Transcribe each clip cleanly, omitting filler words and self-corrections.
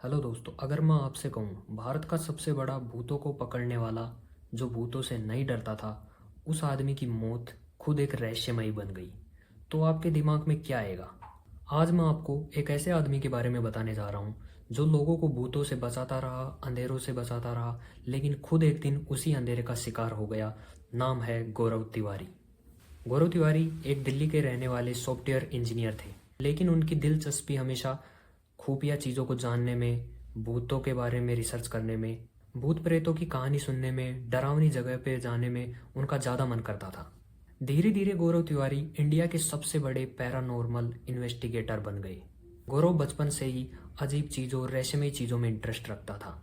Hello दोस्तों, अगर मैं आपसे कहूँ भारत का सबसे बड़ा भूतों को पकड़ने वाला जो भूतों से नहीं डरता था, उस आदमी की मौत खुद एक रहस्यमयी बन गई, तो आपके दिमाग में क्या आएगा? आज मैं आपको एक ऐसे आदमी के बारे में बताने जा रहा हूँ जो लोगों को भूतों से बचाता रहा, अंधेरों से बचाता रहा, लेकिन खुद एक दिन उसी अंधेरे का शिकार हो गया। नाम है गौरव तिवारी। गौरव तिवारी एक दिल्ली के रहने वाले सॉफ्टवेयर इंजीनियर थे, लेकिन उनकी दिलचस्पी हमेशा खुफिया चीज़ों को जानने में, भूतों के बारे में रिसर्च करने में, भूत प्रेतों की कहानी सुनने में, डरावनी जगह पे जाने में उनका ज़्यादा मन करता था। धीरे धीरे गौरव तिवारी इंडिया के सबसे बड़े पैरानॉर्मल इन्वेस्टिगेटर बन गए। गौरव बचपन से ही अजीब चीज़ों, रहस्यमयी चीज़ों में इंटरेस्ट रखता था।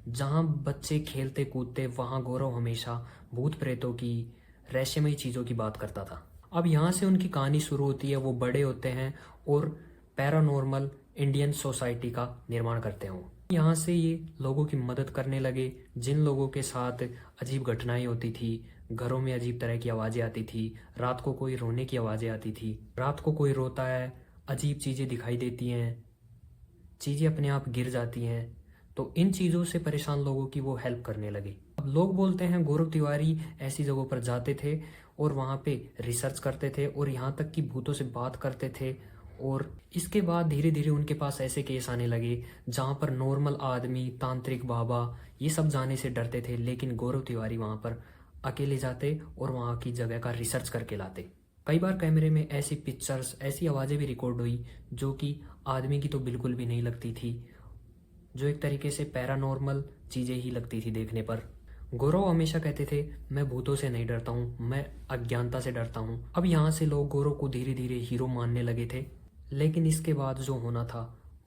जहाँ बच्चे खेलते कूदते वहाँ गौरव हमेशा भूत प्रेतों की, रहस्यमयी चीज़ों की बात करता था। अब यहाँ से उनकी कहानी शुरू होती है। वो बड़े होते हैं और पैरानॉर्मल इंडियन सोसाइटी का निर्माण करते हों। यहाँ से ये लोगों की मदद करने लगे जिन लोगों के साथ अजीब घटनाएं होती थी। घरों में अजीब तरह की आवाज़ें आती थी, रात को कोई रोने की आवाज़ें आती थी, रात को कोई रोता है, अजीब चीज़ें दिखाई देती हैं, चीज़ें अपने आप गिर जाती हैं। तो इन चीज़ों से परेशान लोगों की वो हेल्प करने लगे। अब लोग बोलते हैं गौरव तिवारी ऐसी जगहों पर जाते थे और वहाँ पे रिसर्च करते थे और यहाँ तक कि भूतों से बात करते थे। और इसके बाद धीरे धीरे उनके पास ऐसे केस आने लगे जहाँ पर नॉर्मल आदमी, तांत्रिक बाबा, ये सब जाने से डरते थे, लेकिन गौरव तिवारी वहाँ पर अकेले जाते और वहाँ की जगह का रिसर्च करके लाते। कई बार कैमरे में ऐसी पिक्चर्स, ऐसी आवाज़ें भी रिकॉर्ड हुई जो कि आदमी की तो बिल्कुल भी नहीं लगती थी, जो एक तरीके से पैरानॉर्मल चीज़ें ही लगती थी देखने पर। गौरव हमेशा कहते थे, मैं भूतों से नहीं डरता हूँ, मैं अज्ञानता से डरता हूँ। अब यहाँ से लोग गौरव को धीरे धीरे हीरो मानने लगे थे, लेकिन इसके बाद जो होना था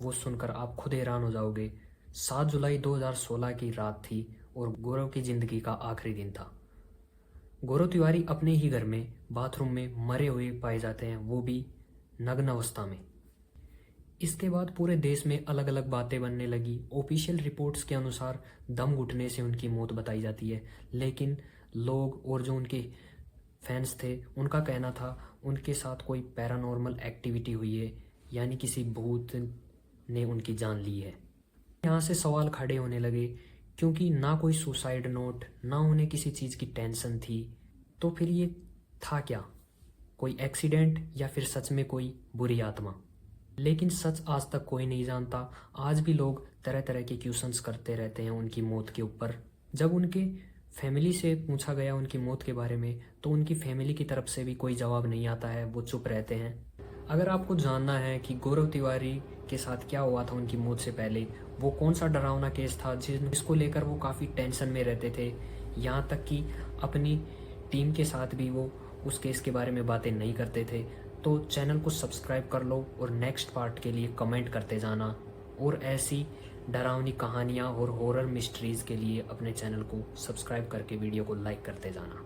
वो सुनकर आप खुद हैरान हो जाओगे। 7 जुलाई 2016 की रात थी और गौरव की ज़िंदगी का आखिरी दिन था। गौरव तिवारी अपने ही घर में बाथरूम में मरे हुए पाए जाते हैं, वो भी नग्न अवस्था में। इसके बाद पूरे देश में अलग अलग बातें बनने लगी। ऑफिशियल रिपोर्ट्स के अनुसार दम घुटने से उनकी मौत बताई जाती है, लेकिन लोग और जो उनके फैंस थे उनका कहना था उनके साथ कोई पैरानॉर्मल एक्टिविटी हुई है, यानी किसी भूत ने उनकी जान ली है। यहाँ से सवाल खड़े होने लगे, क्योंकि ना कोई सुसाइड नोट, ना उन्हें किसी चीज़ की टेंशन थी। तो फिर ये था क्या? कोई एक्सीडेंट या फिर सच में कोई बुरी आत्मा? लेकिन सच आज तक कोई नहीं जानता। आज भी लोग तरह तरह के क्वेश्चंस करते रहते हैं उनकी मौत के ऊपर। जब उनके फैमिली से पूछा गया उनकी मौत के बारे में, तो उनकी फैमिली की तरफ से भी कोई जवाब नहीं आता है, वो चुप रहते हैं। अगर आपको जानना है कि गौरव तिवारी के साथ क्या हुआ था उनकी मौत से पहले, वो कौन सा डरावना केस था जिसको लेकर वो काफ़ी टेंशन में रहते थे, यहाँ तक कि अपनी टीम के साथ भी वो उस केस के बारे में बातें नहीं करते थे, तो चैनल को सब्सक्राइब कर लो और नेक्स्ट पार्ट के लिए कमेंट करते जाना। और ऐसी डरावनी कहानियाँ और हॉरर मिस्ट्रीज़ के लिए अपने चैनल को सब्सक्राइब करके वीडियो को लाइक करते जाना।